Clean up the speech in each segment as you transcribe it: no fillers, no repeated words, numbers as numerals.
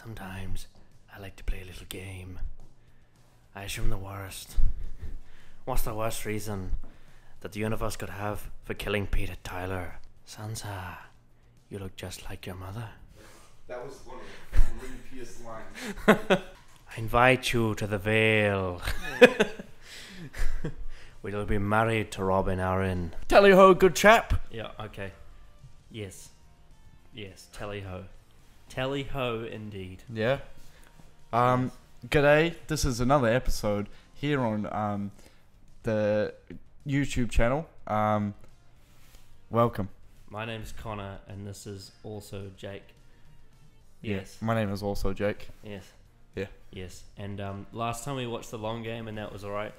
Sometimes I like to play a little game. I assume the worst. What's the worst reason that the universe could have for killing Peter Tyler? Sansa, you look just like your mother. That was one of the creepiest lines. I invite you to the Vale. We'll be married to Robin Arryn. Tally ho, good chap. Yeah, okay. Yes. Yes, tally ho. Tally ho indeed. Yeah. G'day. This is another episode here on the YouTube channel. Welcome. My name's Connor and this is also Jake. Yes. My name is also Jake. Yes. Yeah. Yes. And last time we watched the long game and that was alright.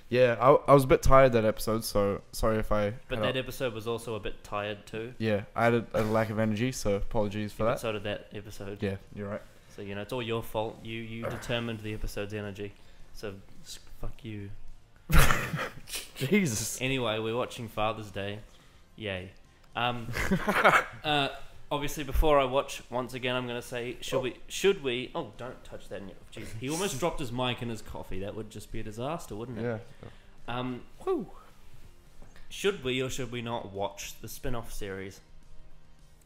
Yeah, I was a bit tired that episode, so sorry if I... But that episode was also a bit tired too. Yeah, I had a lack of energy, so apologies for that. So did that episode. Yeah, you're right. So, you know, it's all your fault. You determined the episode's energy. So, fuck you. Jesus. Anyway, we're watching Father's Day. Yay. Obviously, before I watch, once again, I'm going to say, should we... Oh, don't touch that. Jeez, he almost dropped his mic and his coffee. That would just be a disaster, wouldn't it? Yeah. Should we or should we not watch the spin-off series?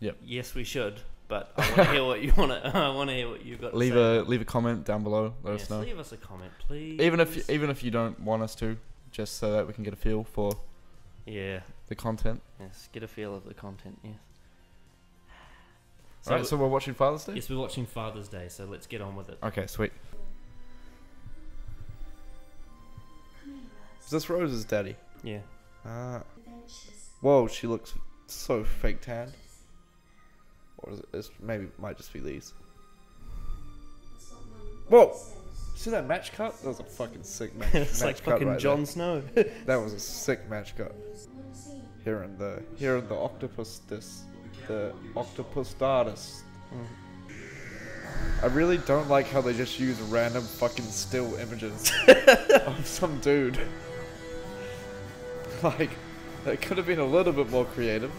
Yep. Yes, we should. But I want to hear what you want to. I want to hear what you've got to say. Leave a comment down below. Let us know. Leave us a comment, please. Even if you don't want us to, just so that we can get a feel for the content. Yes, get a feel of the content. Yes. Alright, so we're watching Father's Day? Yes, we're watching Father's Day, so let's get on with it. Okay, sweet. Is this Rose's daddy? Yeah. Whoa, she looks so fake tan. Or is it? Maybe it might just be these. Whoa! See that match cut? That was a fucking sick match. It's match like cut fucking right Jon there. Snow. That was a sick match cut. Here in the octopus the octopus artist. I really don't like how they just use random fucking still images of some dude. Like, they could have been a little bit more creative.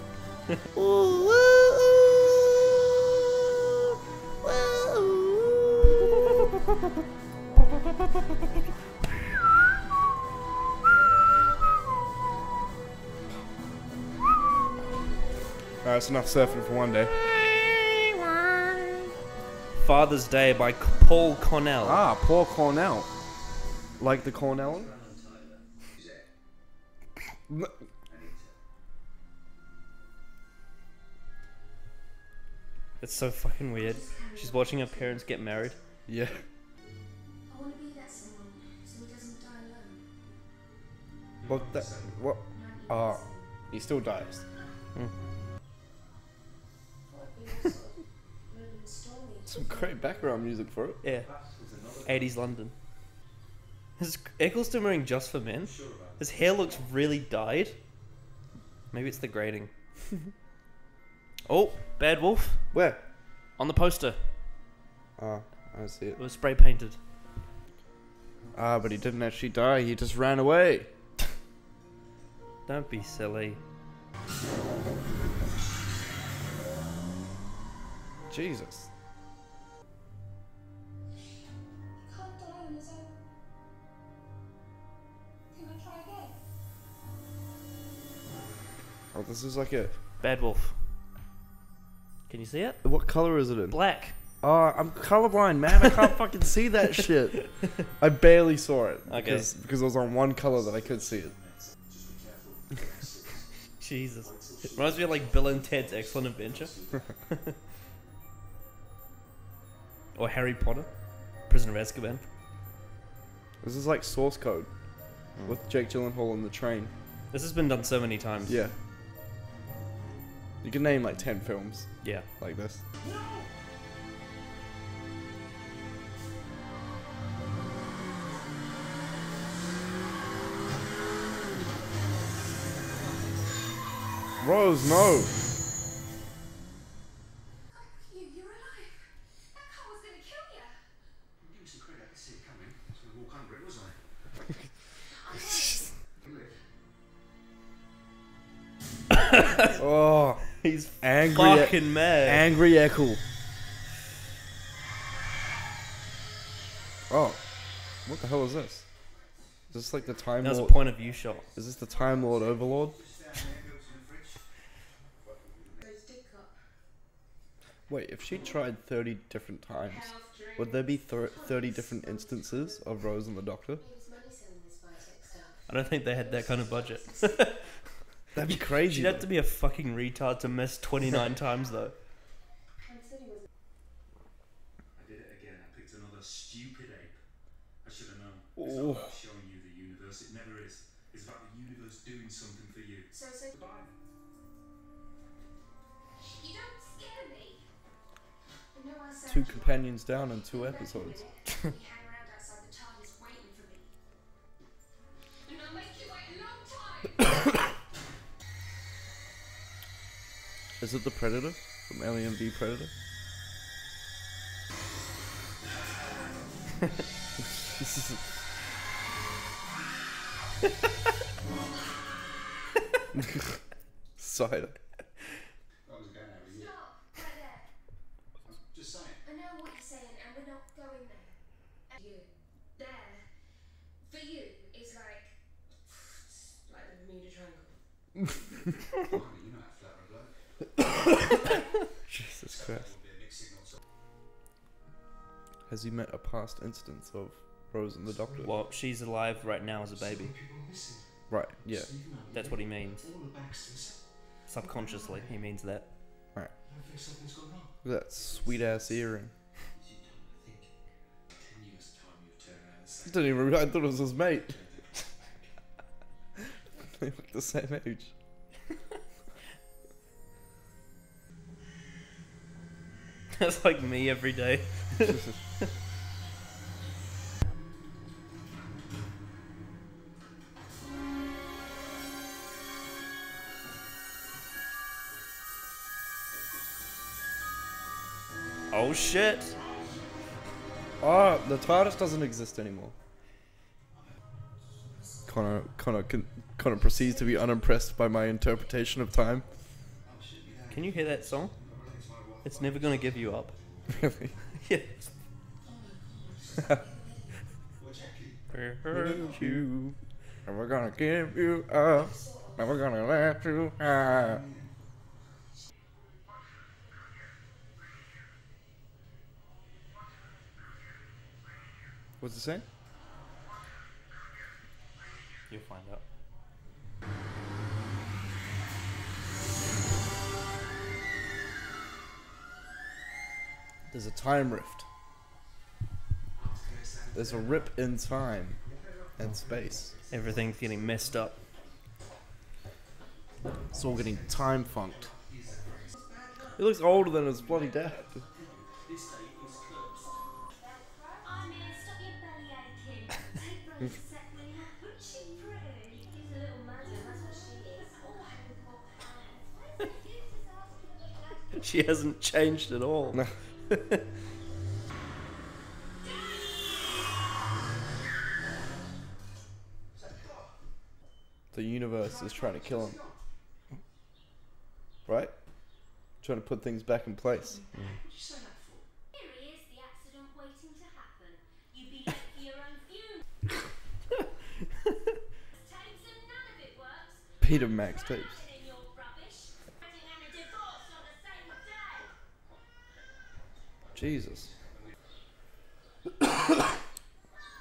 Alright, it's enough surfing for one day. Father's Day by Paul Cornell. Ah, Paul Cornell. Like the Cornell? It's so fucking weird. She's watching her parents get married. Yeah. I want to be that someone so he doesn't die alone. What? He still dies. Some great background music for it. Yeah. 80s London. Is Eccleston wearing Just for Men? His hair looks really dyed. Maybe it's the grading. Oh, Bad Wolf. Where? On the poster. Oh, I see it. It was spray painted. Ah, but he didn't actually die. He just ran away. Don't be silly. Jesus. Can't die on his own. Can I try again? Oh, this is like a... Bad Wolf. Can you see it? What color is it in? Black. Oh, I'm colorblind, man. I can't fucking see that shit. I barely saw it. Okay. Because it was on one color that I could see it. Jesus. It reminds me of like Bill and Ted's Excellent Adventure. Or Harry Potter. Prisoner of Azkaban. This is like Source Code. With Jake Gyllenhaal on the train. This has been done so many times. Yeah. You can name like 10 films Yeah. like this. Rose, no! You're alive. That car was going to kill you. Give me some credit, I could see it coming. I was going to walk under it, was I? Oh, He's angry, fucking mad. angry Eccles. Oh, what the hell is this? Is this like the Time That was a Lord? point of view shot. Is this the Time Lord Overlord? Wait, if she tried 30 different times, would there be 30 different instances of Rose and the Doctor? I don't think they had that kind of budget. That'd be crazy. She'd have to be a fucking retard to miss 29 times though. I did it again. I picked another stupid ape. I should have known. It's not about showing you the universe. It never is. It's about the universe doing something for you. So you don't scare me. I know I sound 2 companions down in 2 episodes. You hang around outside the TARDIS waiting for me. And I'll make you wait a long time. Is it the Predator from Alien v Predator? Cider. I was going over here. Stop right there. Just saying. I know what you're saying, and we're not going there. And you, there, for you, is like the Bermuda Triangle. Blimey, you know how flat a bloke. Jesus Christ. Would be a mixed signal. So Has he met a past instance of Rose and the Doctor? Well, she's alive right now as a baby. people missing. Right, yeah. That's what he means. All the Baxters. Subconsciously, he means that. You don't think something's gone wrong? Look at that sweet ass earring. You don't think 10 years time you've turned around and I said, didn't even. I thought it was his mate. They look the same age. That's like me every day. Oh shit! Oh, the TARDIS doesn't exist anymore. Connor proceeds to be unimpressed by my interpretation of time. Can you hear that song? It's never gonna give you up. Really? Yeah. well, Jackie, Hurt you. And we're gonna give you up. And we're gonna let you out. What's it saying? You'll find out. There's a time rift. There's a rip in time and space. Everything's getting messed up. It's all getting time funked. He looks older than his bloody dad. I'm here, stop your belly aching. Take Rose a sec, will you? Isn't she pretty? She's a little madam, that's what she is. Oh, I have hot hands. She hasn't changed at all. No. The universe is trying to kill him. Right? Trying to put things back in place. what'd you say that for? Here he is, the accident waiting to happen. You'd be late for your own funeral. Tapes and none of it works. Peter Max tapes. Drowning in your rubbish. Wedding and a divorce on the same day. Jesus.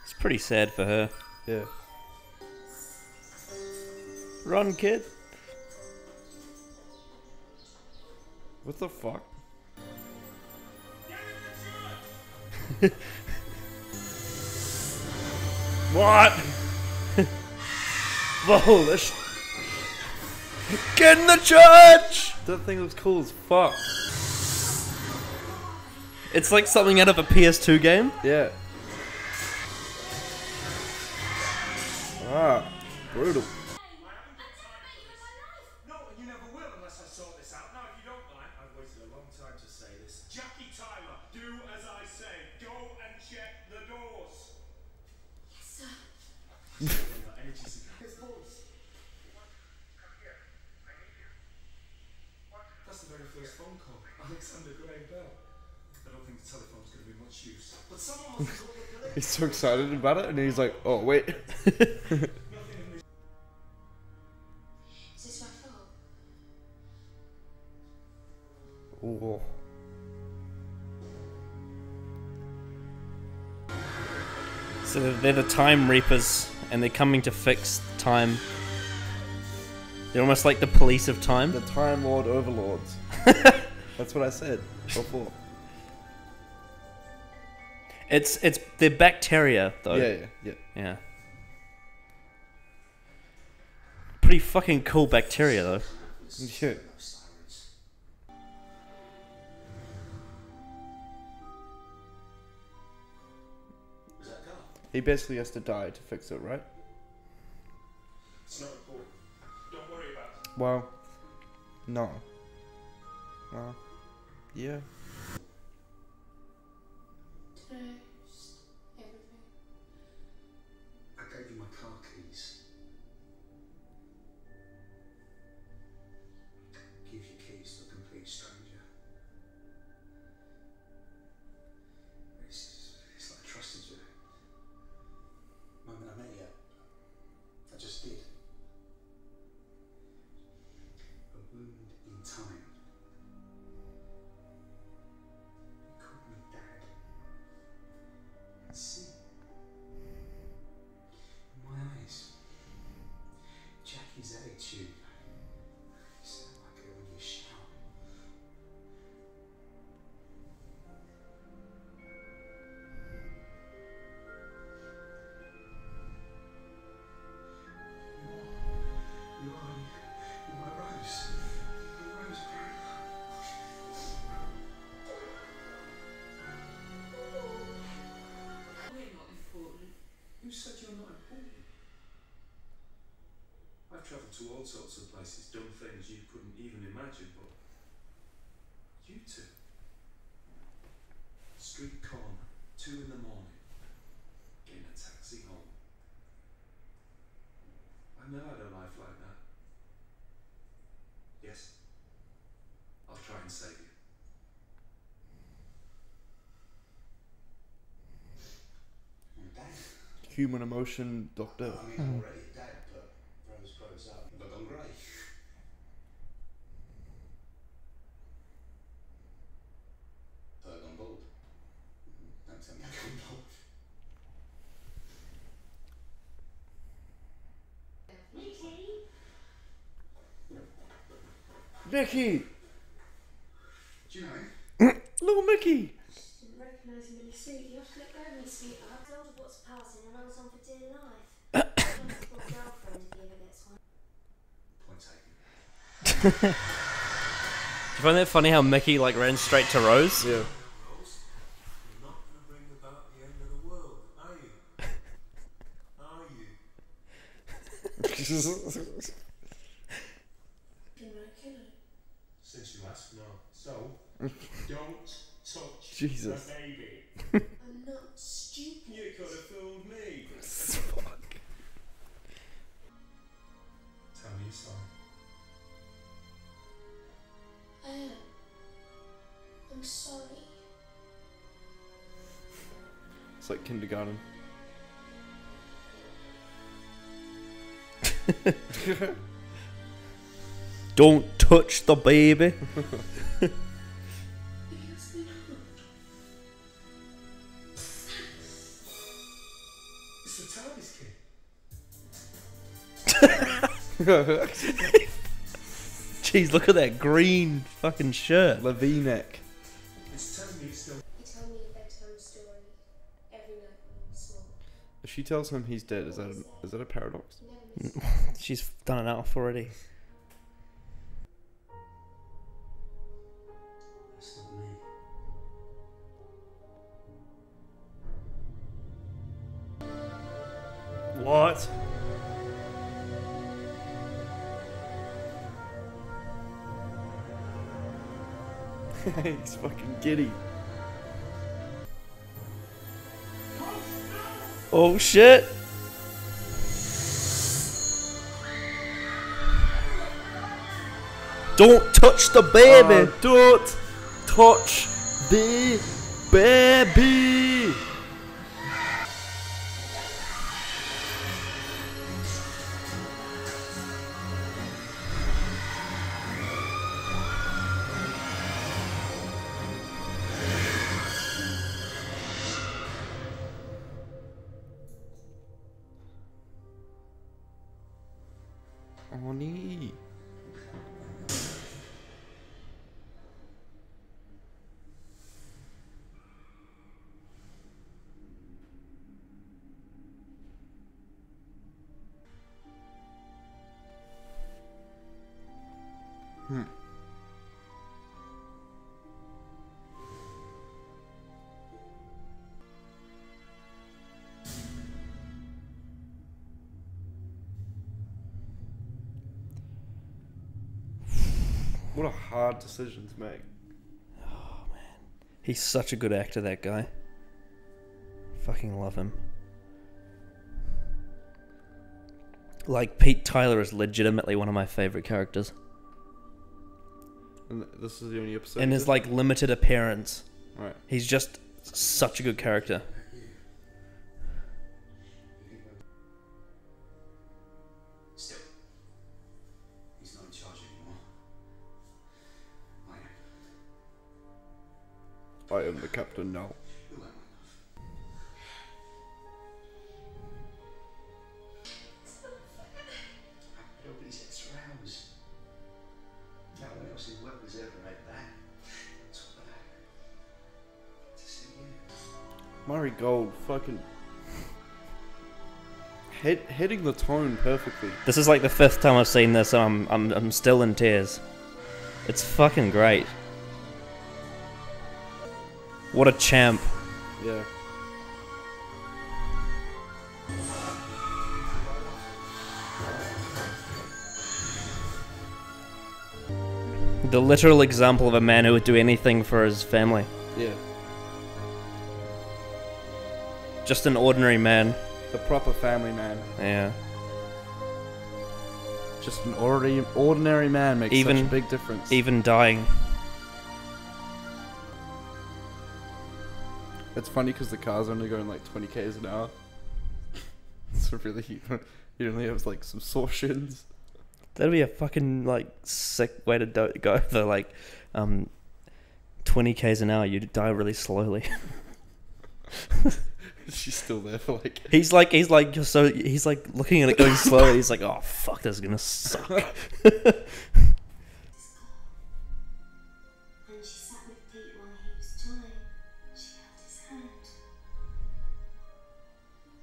It's pretty sad for her. Yeah. Run, kid. What the fuck? What? Whoa, that's... Get in the church! That thing looks cool as fuck. It's like something out of a PS2 game. Yeah. Ah, brutal. No, you never will unless I sort this out. Now, if you don't mind, I've waited a long time to say this. Jackie Tyler, do as I say. Go and check the doors. Yes, sir. Energy signal. His voice. That's the very first phone call. Alexander Graham Bell. I don't think the telephone's going to be much use. But someone must have called the police. He's so excited about it, and he's like, "Oh wait." Nothing in this. Is this my fault? Ooh. So they're the Time Reapers, and they're coming to fix time. They're almost like the police of time. The Time Lord overlords. That's what I said before. It's they're bacteria though. Yeah. Yeah. Pretty fucking cool bacteria though. Yeah. Was that car? He basically has to die to fix it, right? It's not important. Don't worry about it. Well, no. Well, yeah. Toast. Everything. I gave you my car keys. Give your keys to a complete stranger. It's like I trusted you. The moment I met you, I just did. A wound in time. You called me Dad. See? In my eyes, Jackie's attitude. You sound like her when you shout. You are my Rose. My Rose. We're not important. Who said you're not important? I've travelled to all sorts of places, done things you couldn't even imagine, but you two. Street corner, 2 in the morning, getting a taxi home. I never had a life like that. Yes, I'll try and save you. Dad. Human emotion, doctor. I mean, I'm already dead, but Rose grows up and gone grey. Gone bald. Don't tell me I've gone bald. Mickey! Mickey! Do you know him? Little Mickey! Didn't recognise him in his suit. You have to let go of me, sweetheart. I told her what's passing and I was on for dear life. I don't have a girlfriend if he ever gets one. Point taken. Do you find that funny how Mickey like ran straight to Rose? Yeah. Rose, you're not going to bring about the end of the world, are you? Are you? Been right, killer. Since you asked, no. So, don't touch Jesus. the baby. I'm not stupid. You could have fooled me. Fuck. Tell me you're sorry. I am. I'm sorry. It's like kindergarten. Don't touch the baby. Because we know. It's the TARDIS kid. Jeez, look at that green fucking shirt. Levinek. It's telling me it's still. He told me a bedtime story every night when I was small. If she tells him he's dead, is that a paradox? He never missed She's done enough already. That's not me. What? He's fucking giddy. Oh shit! Don't touch the baby! Don't touch the baby. Oni. What a hard decision to make. He's such a good actor, that guy. Fucking love him. Like, Pete Tyler is legitimately one of my favorite characters. And this is the only episode. In his, like, limited appearance. Right. He's just such a good character. Still, he's not in charge anymore. I am. I am the captain now. Who am I? Over these extra hours. No one else in work was ever like that. That's what I to see you. Murray Gold fucking hitting the tone perfectly. This is like the 5th time I've seen this, and I'm still in tears. It's fucking great. What a champ. Yeah. The literal example of a man who would do anything for his family. Yeah. Just an ordinary man. The proper family man. Yeah. Just an ordinary man makes such a big difference. Even dying. It's funny because the car's only going like 20 k's an hour. So really, he only has like some sore shins. That'd be a fucking, like, sick way to go for, like, 20 k's an hour. You'd die really slowly. She's still there for like... He's like looking at it going slowly. He's like, oh, fuck, this is gonna suck. And she sat with Pete while he was dying. She held his hand.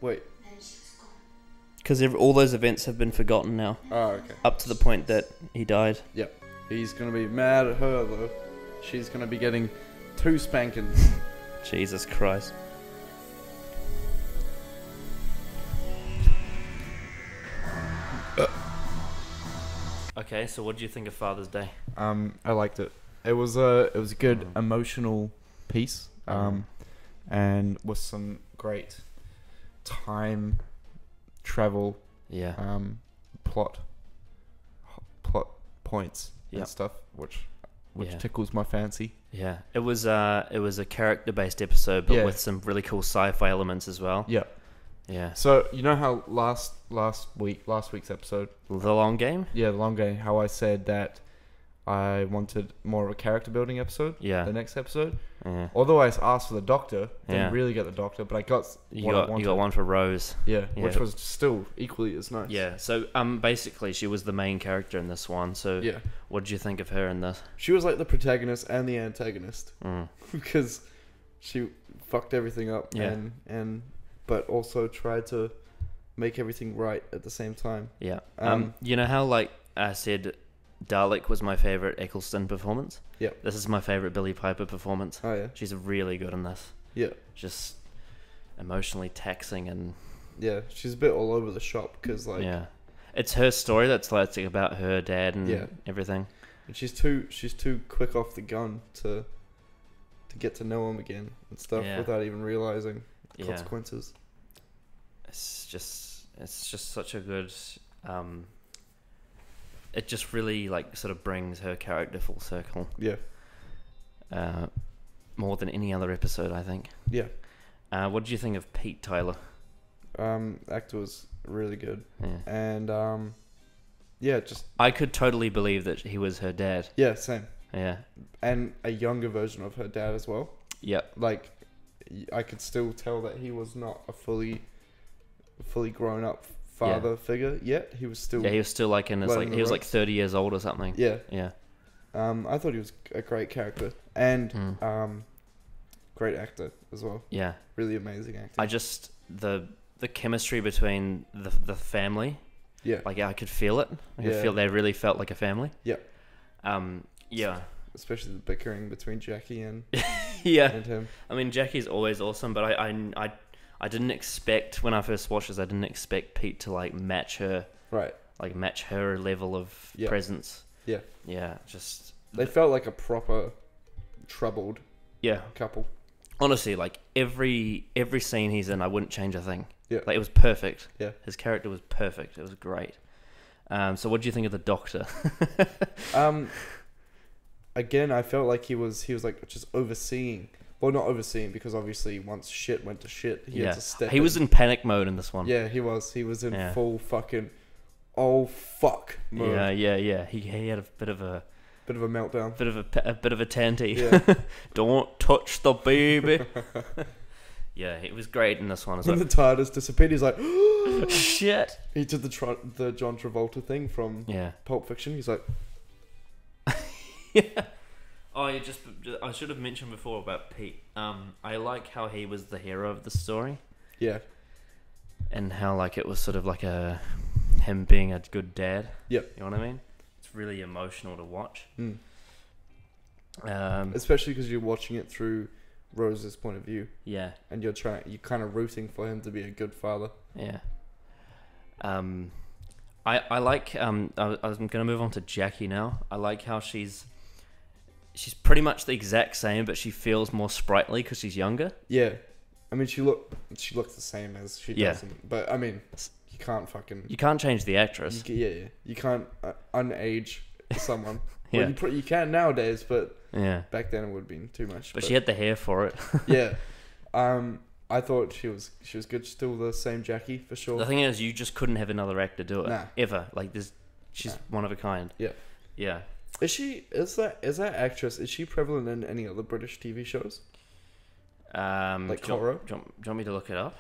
Wait. Then she was gone. Because all those events have been forgotten now. Oh, okay. Up to the point that he died. Yep. He's gonna be mad at her though. She's gonna be getting 2 spankings. Jesus Christ. Okay, so what do you think of Father's Day? I liked it. It was a good emotional piece. And with some great time travel Yeah. plot points Yep. and stuff, which Yeah. tickles my fancy. Yeah. It was a character-based episode, but Yeah. with some really cool sci-fi elements as well. Yeah. Yeah. So you know how last week's episode, The long game? the long game, how I said that I wanted more of a character building episode. Yeah. The next episode, Yeah. although I asked for the Doctor, Yeah. didn't really get the Doctor, but I got You what I got wanted. one for Rose. Yeah, Yeah. which was still equally as nice. Yeah. So basically she was the main character in this one. So Yeah. what did you think of her in this? She was like the protagonist and the antagonist Mm. because she fucked everything up Yeah. and but also tried to make everything right at the same time. Yeah. Um, You know how, like, I said Dalek was my favorite Eccleston performance? Yep. This is my favorite Billie Piper performance. Oh yeah. She's really good in this. Yeah. Just emotionally taxing and Yeah. She's a bit all over the shop because like yeah. It's her story that's like about her dad and Yeah. everything. and she's too quick off the gun to get to know him again and stuff Yeah. without even realizing the Yeah. consequences. It's just such a good it just really like sort of brings her character full circle. Yeah. more than any other episode, I think. Yeah. What did you think of Pete Tyler? Actor was really good, Yeah. and yeah, just I could totally believe that he was her dad. yeah, same, Yeah. and a younger version of her dad as well. Yep. Like, I could still tell that he was not a fully grown up father figure yet. He was still Yeah, he was still like in his learning like the he was like ropes. 30 years old or something. yeah. Yeah. I thought he was a great character and Mm. great actor as well. Yeah. Really amazing acting. I just the chemistry between the family, yeah, like I could feel it. I could Yeah. feel they really felt like a family. Yeah. Yeah. especially the bickering between Jackie and Yeah. and him. I mean, Jackie's always awesome, but I didn't expect when I first watched this. I didn't expect Pete to like match her level of Yeah. presence. Yeah. Yeah. Just They felt like a proper troubled yeah. couple. Honestly, like every scene he's in, I wouldn't change a thing. Yeah. Like it was perfect. Yeah. His character was perfect. It was great. So what do you think of the Doctor? Again, I felt like he was like just overseeing. Well, not overseeing, because obviously once shit went to shit, he had to step He in. was in panic mode in this one. Yeah, he was. He was in Yeah. full fucking oh fuck mode. Yeah. He had a bit of a Bit of a meltdown. bit of a tanty. Yeah. Don't touch the baby. Yeah, it was great in this one as When well. the TARDIS disappeared, he's like, Shit. he did the John Travolta thing from Yeah. Pulp Fiction. He's like, Yeah. Oh, I should have mentioned before about Pete. I like how he was the hero of the story, yeah, and how like it was sort of like him being a good dad. Yep. You know what I mean? It's really emotional to watch. mm. Um, Especially because you're watching it through Rose's point of view, yeah, and you're kind of rooting for him to be a good father. yeah. I like I'm gonna move on to Jackie now. I like how she's pretty much the exact same, but she feels more sprightly because she's younger. Yeah, I mean she looks the same as she Yeah. does, but I mean you can't fucking You can't change the actress. you can't unage someone. Yeah. Well, you can nowadays, but Yeah, back then it would have been too much. but she had the hair for it. yeah. I thought she was good. Still the same Jackie for sure. The thing is, you just couldn't have another actor do it Nah. ever. Like she's Nah. one of a kind. Yeah. Yeah. Is that actress? Is she prevalent in any other British TV shows? Like do you, Coro? do you want me to look it up?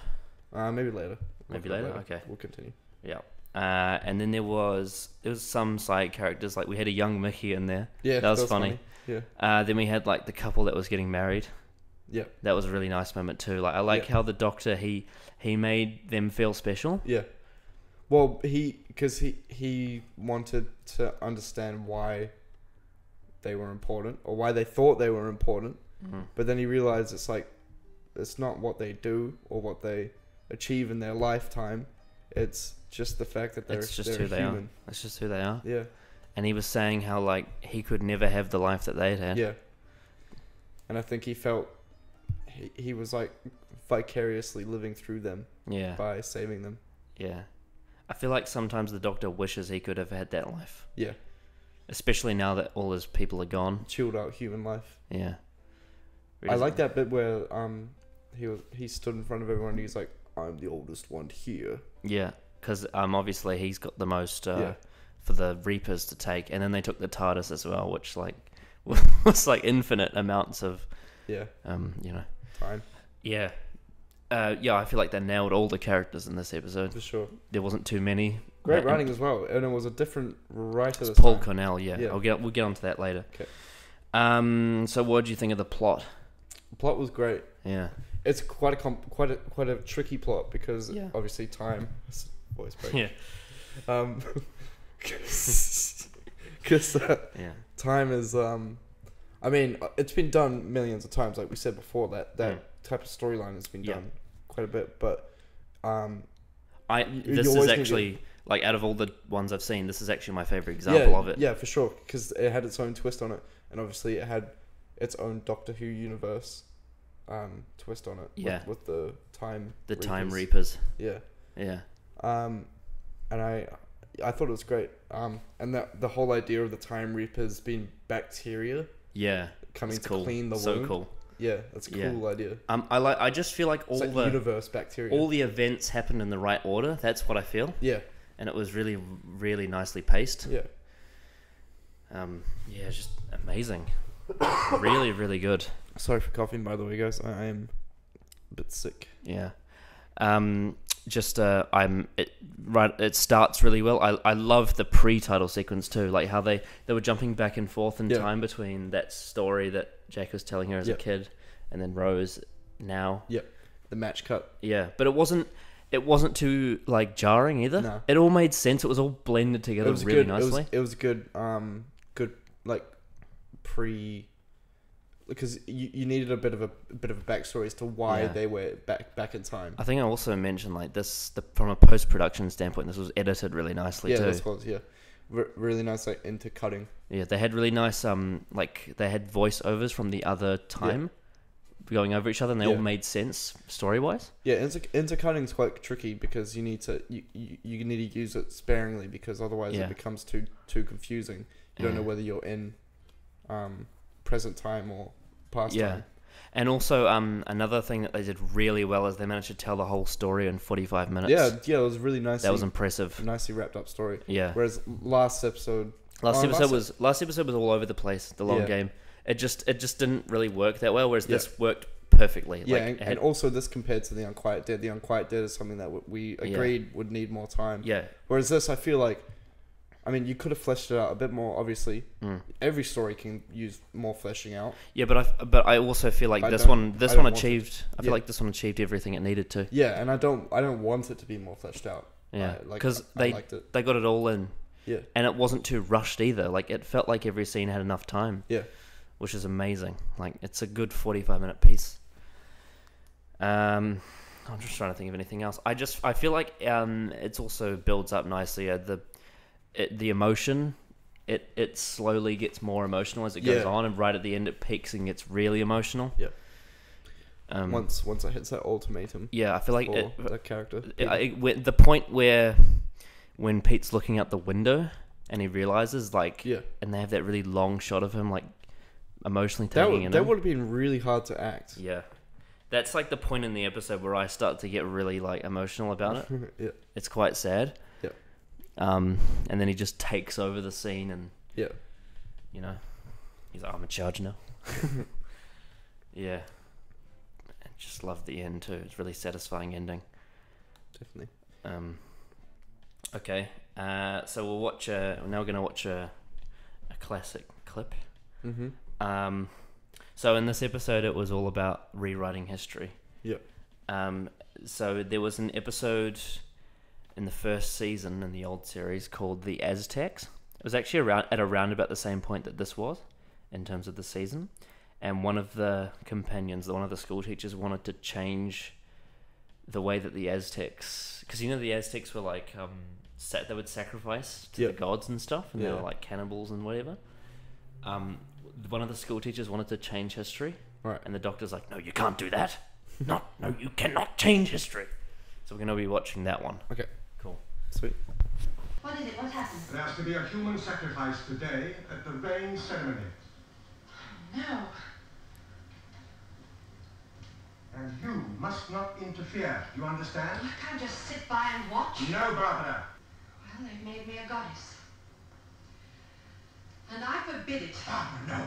Maybe later. Maybe Look it later? Okay. We'll continue. Yeah. And then there was some side characters, like we had a young Mickey in there. Yeah, That was funny. Yeah. Then we had like the couple that was getting married. Yeah. That was a really nice moment too. Like I like how the Doctor he made them feel special. Yeah. Well, because he wanted to understand why they were important, or why they thought they were important, but then he realized it's not what they do or what they achieve in their lifetime. It's just the fact that they're who they human. are. That's just who they are. Yeah. And he was saying how like he could never have the life that they'd had. Yeah. And I think he felt he was like vicariously living through them Yeah. by saving them. Yeah. I feel like sometimes the Doctor wishes he could have had that life. Yeah. Especially now that all his people are gone. Chilled out human life. Yeah. I like that bit where he stood in front of everyone and he's like, I'm the oldest one here. Yeah, because obviously he's got the most Yeah. for the Reapers to take, and then they took the TARDIS as well, which like was like infinite amounts of Yeah. Time. Yeah. I feel like they nailed all the characters in this episode. For sure. There wasn't too many. Great But- writing as well. And it was a different writer It's this Paul time. Cornell, yeah. Yeah. We'll get onto that later. Okay. So what did you think of the plot? The plot was great. Yeah. It's quite a tricky plot because Yeah. obviously time. Voice break. Yeah. Because Yeah. time is I mean it's been done millions of times, like we said before. That type of storyline has been Yeah. done quite a bit, but This always is gonna actually like out of all the ones I've seen, this is actually my favorite example of it. Yeah, for sure, because it had its own twist on it, and obviously it had its own Doctor Who universe twist on it. Yeah. with the time. The Time Reapers. Reapers. Yeah. Yeah. And I thought it was great. And that the whole idea of the Time Reapers being bacteria Yeah. coming It's to cool. clean the So wound. cool. Yeah, that's a Yeah. cool idea. I just feel like It's like universe bacteria. all the events happened in the right order. That's what I feel, yeah, and it was really, really nicely paced. yeah. Yeah, just amazing. Really, really good. Sorry for coughing, by the way, guys. I am a bit sick. Yeah. It starts really well. I love the pre-title sequence too, like how they were jumping back and forth in Yeah. time between that story that Jack was telling her as a Yeah. kid and then Rose now. Yeah, the match cut. Yeah, but it wasn't too like jarring either. No. It all made sense. It was all blended together really good. nicely. It was good. Good like because you needed a bit of a backstory as to why Yeah. they were back in time. I think I also mentioned like from a post-production standpoint, this was edited really nicely Yeah, too. this was really nice like intercutting. Yeah, they had really nice like they had voiceovers from the other time going over each other, and they all Yeah. made sense story-wise. Yeah, intercutting is quite tricky because you need to use it sparingly because otherwise Yeah. it becomes too confusing. You don't know whether you're in present time or past Yeah. time. And also another thing that they did really well is they managed to tell the whole story in 45 minutes. Yeah, it was really nice. That was impressive. Nicely wrapped up story. Yeah. Whereas last episode Last episode was all over the place, the long Yeah. game. It just didn't really work that well, whereas Yeah. this worked perfectly. Yeah, Like, and, it had- and also this compared to The Unquiet Dead. The Unquiet Dead is something that we agreed would need more time. yeah. Whereas this, I feel like, I mean, you could have fleshed it out a bit more. Obviously, Mm. every story can use more fleshing out. Yeah, but I also feel like I this don't- one I don't want it. achieved. I feel Yeah. like this one achieved everything it needed to. Yeah, and I don't want it to be more fleshed out. Yeah, Like, because I liked it. they got it all in, Yeah, and it wasn't too rushed either. Like it felt like every scene had enough time, yeah, which is amazing. Like it's a good 45-minute piece. I'm just trying to think of anything else. I feel like it's also builds up nicely. The emotion, it slowly gets more emotional as it goes Yeah. on, and right at the end it peaks and gets really emotional. Yeah. Um, once it hits that ultimatum yeah, I feel like for that character. the point where when Pete's looking out the window and he realizes like Yeah, and they have that really long shot of him like emotionally taking that in. would have been really hard to act. Yeah, that's like the point in the episode where I start to get really like emotional about it. Yeah, It's quite sad. Yeah. And then he just takes over the scene, and yeah, you know, he's like, "I'm in charge now." Yeah. I just love the end too. It's a really satisfying ending. definitely. Okay. So we'll watch. We're now going to watch a classic clip. Mm-hmm. So in this episode, it was all about rewriting history. Yeah. So there was an episode in the first season in the old series called The Aztecs. It was actually around about the same point that this was in terms of the season. And one of the companions, one of the school teachers, wanted to change the way that the Aztecs... Because, you know, the Aztecs were like... they would sacrifice to Yeah. the gods and stuff. And they Yeah. were like cannibals and whatever. One of the school teachers wanted to change history. Right. And the doctor's like, no, you can't do that. No, you cannot change history. So we're going to be watching that one. Okay. Cool. Sweet. What is it? What happened? There has to be a human sacrifice today at the rain ceremony. No. And you must not interfere. Do you understand? I can't just sit by and watch. No, Barbara. Well, they've made me a goddess. And I forbid it. Barbara, no.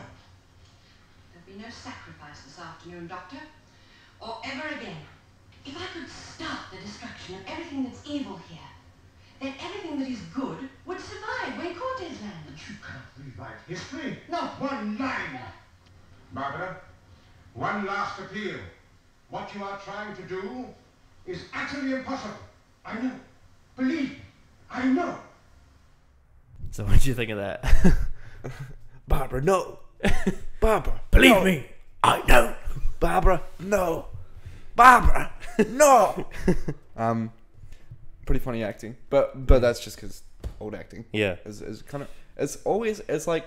There'll be no sacrifice this afternoon, Doctor. Or ever again. If I could stop the destruction of everything that's evil here, then everything that is good would survive when Cortez landed. You can't rewrite history. No. One line. Barbara, one last appeal. What you are trying to do is utterly impossible. I know. Believe me, I know. So what did you think of that? Barbara, no. Barbara, Believe no. me, I know. Barbara, no. Barbara, no. Pretty funny acting, but that's just because old acting Yeah. is kind of it's like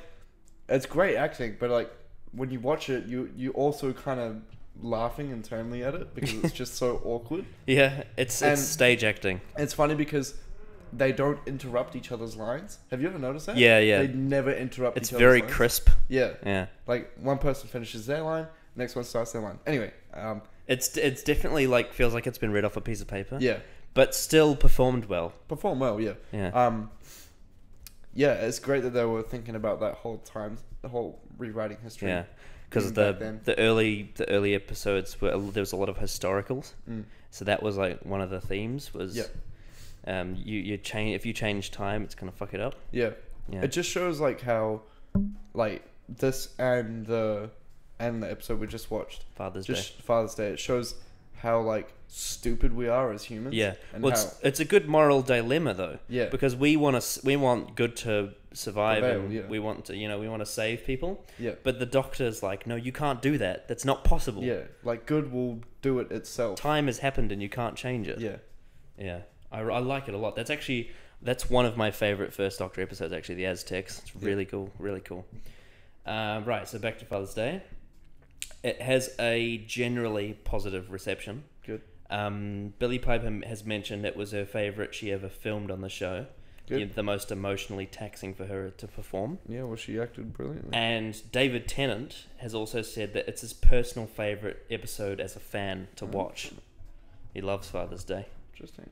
it's great acting, but like when you watch it, you also kind of laughing internally at it because it's just so awkward. Yeah, it's And- stage acting. It's funny because they don't interrupt each other's lines. Have you ever noticed that? Yeah, yeah. They never interrupt It's each other's very lines. crisp. Yeah. Yeah. Like one person finishes their line Next one starts their line. Anyway, It's definitely like feels like it's been read off a piece of paper. yeah, But still performed well. perform well. Yeah. Yeah. Yeah, it's great that they were thinking about that whole time, the whole rewriting history. Yeah. Because even back then. the early episodes were there was a lot of historicals. Mm. So that was like one of the themes was Yeah. you change if you change time it's gonna fuck it up. Yeah. Yeah. It just shows like how, like this and the episode we just watched, Father's Day. just Father's Day. It shows how like stupid we are as humans. Yeah. And Well, how, it's a good moral dilemma though. Yeah. Because we want good to survive Prevail, and yeah. we want to we want to save people. yeah. But the doctor's like, no, you can't do that. That's not possible. Yeah. Like good will do it itself. Time has happened and you can't change it. Yeah. Yeah. I like it a lot. That's one of my favorite First Doctor episodes. Actually, the Aztecs. It's really cool. Really cool. Right. So back to Father's Day. It has a generally positive reception. Good. Billie Piper has mentioned it was her favourite she ever filmed on the show. Good. The most emotionally taxing for her to perform. Yeah. Well, she acted brilliantly. And David Tennant has also said that it's his personal favourite episode as a fan to watch. He loves Father's Day. Interesting.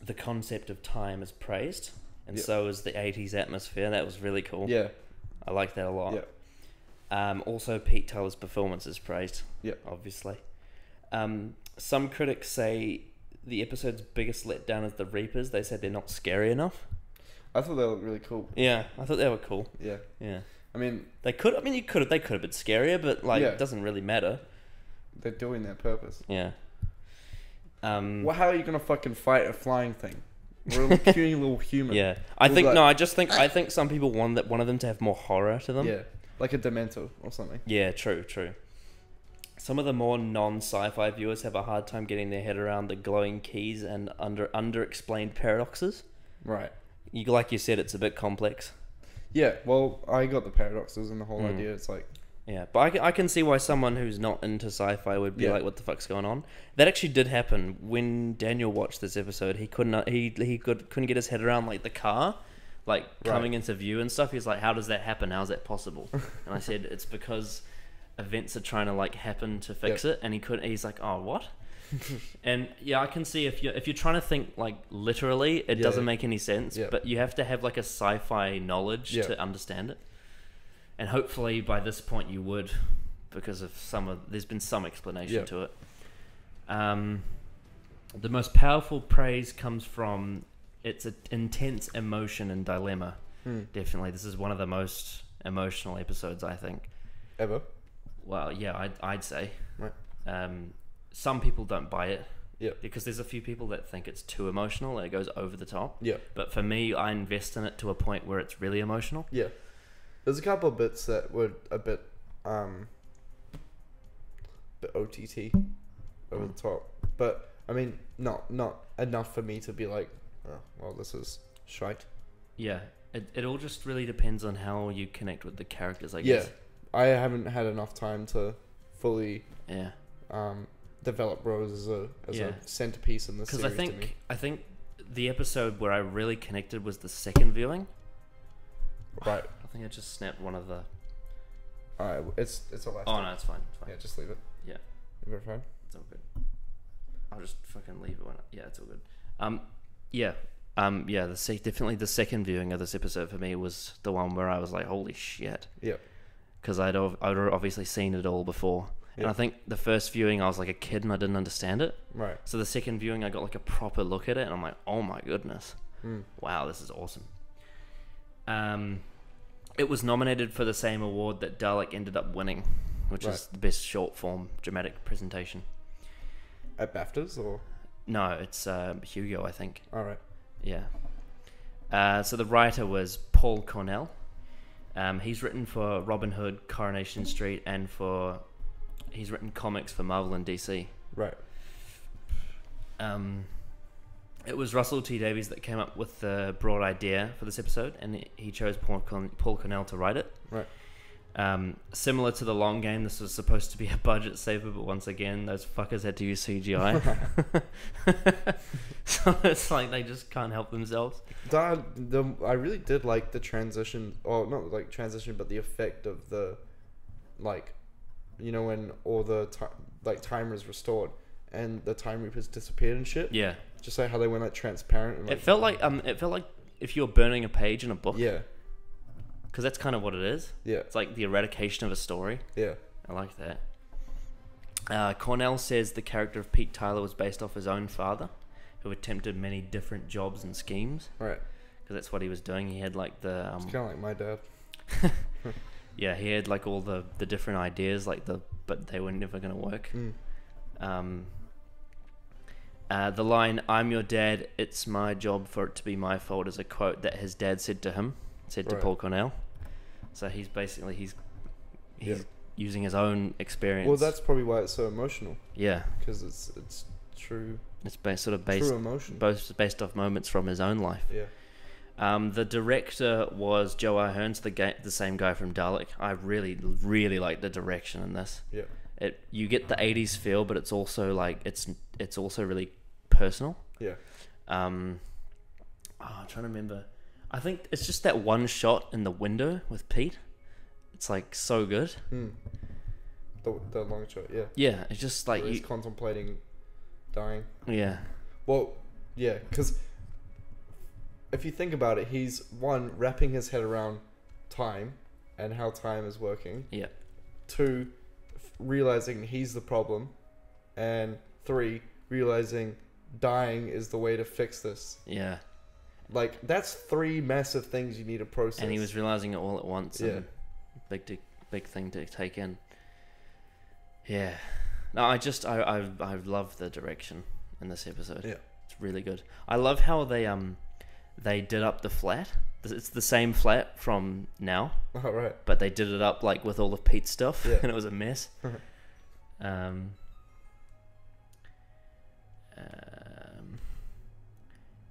The concept of time is praised, and Yep. so is the 80s atmosphere. That was really cool. Yeah. I like that a lot. Yeah. Also, Pete Tyler's performance is praised. Yep. Obviously. Some critics say the episode's biggest letdown is the Reapers. They said they're not scary enough. I thought they looked really cool. Yeah, I thought they were cool. Yeah. Yeah, I mean, they could. I mean, they could have been scarier, but like, Yeah. it doesn't really matter. they're doing their purpose. Yeah. Well, how are you gonna fucking fight a flying thing? We're a puny little human. Yeah, I We'll think like- no. I think some people wanted them to have more horror to them. Yeah. Like a Dementor or something. Yeah, true. Some of the more non-sci-fi viewers have a hard time getting their head around the glowing keys and under-explained paradoxes. Right. Like you said, it's a bit complex. Yeah. Well, I got the paradoxes and the whole Mm. idea. It's like, Yeah, but I can see why someone who's not into sci-fi would be Yeah. like, "What the fuck's going on?" That actually did happen when Daniel watched this episode. He couldn't get his head around like the car, like coming into view and stuff. He's like, "How does that happen? How's that possible?" And I said, "It's because events are trying to like happen to fix it," and he couldn't. He's like, "Oh, what?" And yeah, I can see if you're trying to think like literally, it Yeah. doesn't make any sense. Yeah. But you have to have like a sci-fi knowledge Yeah. to understand it. And hopefully by this point you would, because of there's been some explanation Yeah. to it. The most powerful praise comes from its intense emotion and dilemma. Definitely, this is one of the most emotional episodes, I think. ever. Well, yeah, I'd say. Right. Some people don't buy it. Yeah. Because there's a few people that think it's too emotional and it goes over the top. Yeah. But for me, I invest in it to a point where it's really emotional. Yeah. There's a couple of bits that were a bit OTT over the top, but I mean, not enough for me to be like, oh, well, this is shite. Yeah, it all just really depends on how you connect with the characters, I Yeah, guess. I haven't had enough time to fully Yeah, develop Rose as Yeah. a centerpiece in the because series to me. I think the episode where I really connected was the second viewing. Right. I think I just snapped one of the. All right. It's a last. Oh no, it's fine. It's fine. Yeah, just leave it. Yeah. Is it fine? It's all good. I'll just fucking leave it when. Yeah, it's all good. Yeah. Definitely the second viewing of this episode for me was the one where I was like, holy shit. Yeah. Because I'd obviously seen it all before. And Yeah. I think the first viewing I was like a kid and I didn't understand it. Right. So the second viewing I got like a proper look at it and I'm like, oh my goodness. Mm. Wow, this is awesome. It was nominated for the same award that Dalek ended up winning, which Right. is the best short form dramatic presentation. At BAFTAs or? No, it's Hugo, I think. All right. Yeah. So the writer was Paul Cornell. He's written for Robin Hood, Coronation Street, and he's written comics for Marvel and DC. Right. It was Russell T Davies that came up with the broad idea for this episode, and he chose Paul Cornell to write it. Right. Similar to The Long Game, this was supposed to be a budget saver, but once again, those fuckers had to use CGI. So it's like they just can't help themselves. I really did like the transition, or not like transition, but the effect of the, like, you know, when all the time is restored and the time reapers disappeared and shit. Yeah. Just like how they went like transparent. And, like, It felt like if you were burning a page in a book. yeah, Because that's kind of what it is. yeah, It's like the eradication of a story. yeah. I like that. Cornell says the character of Pete Tyler was based off his own father, who attempted many different jobs and schemes. Right. Because that's what he was doing. He had like the It's kind of like my dad. yeah, he had like all the different ideas, but they were never gonna work. The line "I'm your dad, it's my job for it to be my fault" is a quote that his dad said to Right. Paul Cornell. So he's basically he's Yeah. using his own experience. Well, that's probably why it's so emotional, yeah, because it's true it's based emotion. both based off moments from his own life. Yeah. The director was Joe Ahern, the same guy from Dalek. I really like the direction in this. Yeah. You get the 80s feel, but it's also like it's also really personal. Yeah. I'm trying to remember. I think it's just that one shot in the window with Pete. It's like so good. The long shot. Yeah. Yeah, it's just like Where he's contemplating dying. yeah, Well, yeah, because if you think about it, he's one wrapping his head around time and how time is working. yeah, Two, realizing he's the problem, and three, realizing dying is the way to fix this. yeah. Like, that's three massive things you need to process. And he was realizing it all at once. Yeah. And big thing to take in. Yeah. No, I love the direction in this episode. Yeah. It's really good. I love how they did up the flat. It's the same flat from now, Oh, right. but they did it up like with all of Pete's stuff, Yeah. and it was a mess.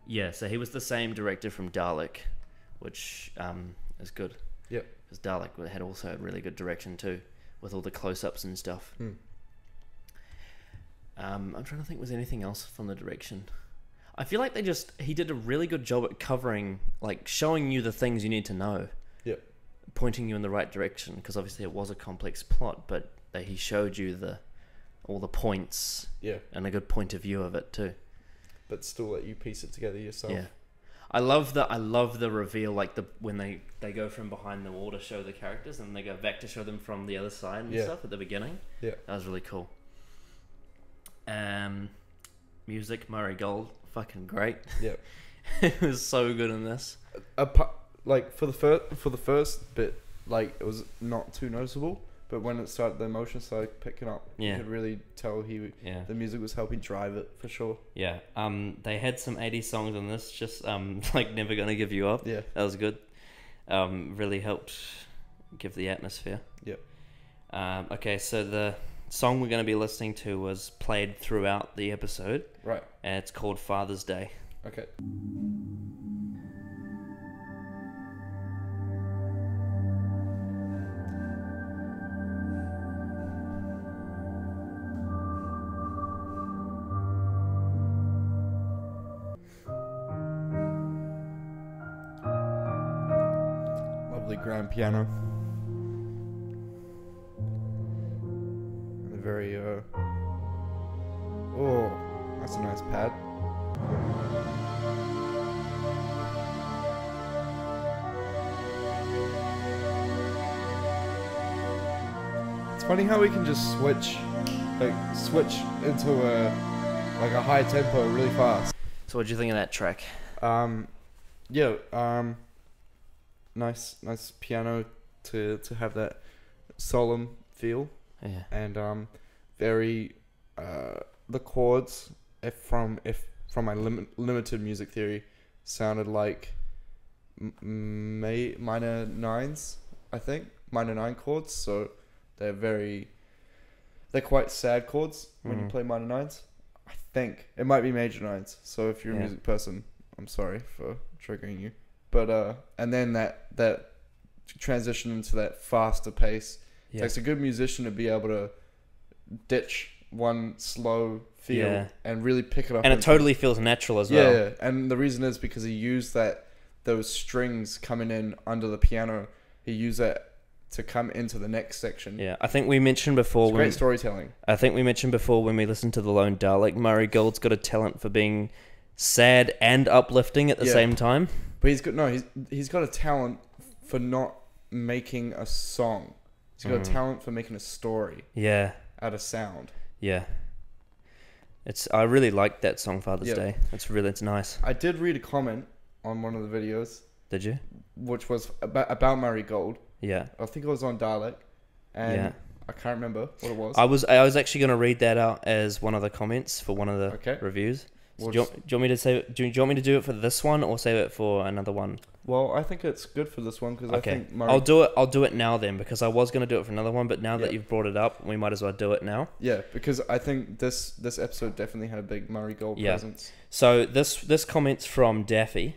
Yeah, so he was the same director from Dalek, which is good. Yep. Because Dalek had also had really good direction too, with all the close-ups and stuff. I'm trying to think, was anything else from the direction? I feel like he did a really good job at covering, like showing you the things you need to know. Yep. Pointing you in the right direction, because obviously it was a complex plot, but he showed you all the points. Yeah. And a good point of view of it too. But still let you piece it together yourself. Yeah. I love the reveal, like when they go from behind the wall to show the characters, and they go back to show them from the other side and stuff at the beginning. Yeah. That was really cool. Music, Murray Gold, fucking great. Yeah. It was so good in this. Like for the first bit, like it was not too noticeable, but when it started, the emotion started picking up. Yeah. You could really tell the music was helping drive it for sure. Yeah. They had some 80s songs in this, just like Never Gonna Give You Up. Yeah. That was good. Really helped give the atmosphere. Yep. Okay, so the song we're going to be listening to was played throughout the episode. Right. And it's called Father's Day. Okay. Lovely grand piano. And a very oh, that's a nice pad. It's funny how we can just switch into a high tempo really fast. So what do you think of that track? Nice piano to have that solemn feel, Yeah. and very the chords from my limited music theory sounded like minor nines, I think minor nine chords. So they're quite sad chords when you play minor nines. I think it might be major nines. So if you're a music person, I'm sorry for triggering you. But and then that transition into that faster pace. Yeah. Takes a good musician to be able to ditch one slow feel and really pick it up. And it totally feels natural as well. Yeah, and the reason is because he used those strings coming in under the piano. He used that to come into the next section. Yeah, I think we mentioned before. It's great storytelling. I think we mentioned before when we listened to The Lone Dalek, Murray Gold's got a talent for being sad and uplifting at the Yeah. same time. But he's got a talent for not making a song. He's got a talent for making a story Yeah, out of sound. yeah. I really liked that song, Father's Yeah. Day. It's nice. I did read a comment on one of the videos, Did you? which was about Murray Gold. Yeah. I think it was on Dalek, and Yeah. I can't remember what it was. I was actually going to read that out as one of the comments for one of the Okay. reviews. So We'll do you want me to say? Do you want me to do it for this one or save it for another one? Well, I think it's good for this one because I Okay, think Murray. I'll do it. I'll do it now then because I was going to do it for another one, but now that Yeah. you've brought it up, we might as well do it now. Yeah, because I think this episode definitely had a big Murray Gold Yeah. presence. So this comment's from Daffy,